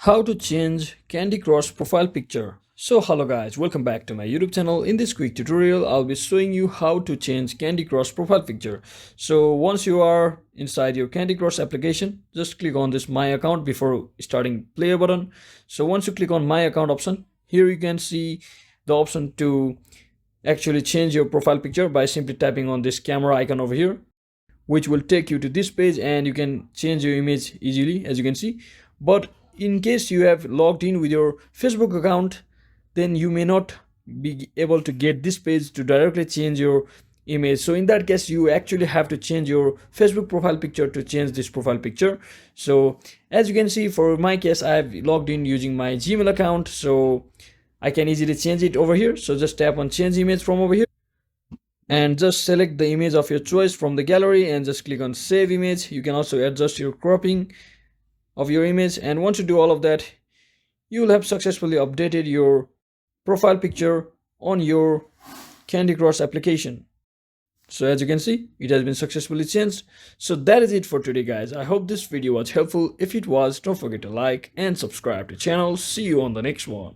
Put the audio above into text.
How to change Candy Crush profile picture. So hello guys, welcome back to my YouTube channel. In this quick tutorial, I'll be showing you how to change Candy Crush profile picture. So once you are inside your Candy Crush application, just click on this My Account before starting player button. So once you click on My Account option, here you can see the option to actually change your profile picture by simply tapping on this camera icon over here, which will take you to this page and you can change your image easily, as you can see. But in case you have logged in with your Facebook account, then you may not be able to get this page to directly change your image. So in that case, you actually have to change your Facebook profile picture to change this profile picture. So as you can see, for my case, I have logged in using my Gmail account, so I can easily change it over here. So just tap on change image from over here and just select the image of your choice from the gallery and just click on save image. You can also adjust your cropping of your image, and once you do all of that, you will have successfully updated your profile picture on your Candy Crush application. So as you can see, it has been successfully changed. So that is it for today guys. I hope this video was helpful. If it was, don't forget to like and subscribe to the channel. See you on the next one.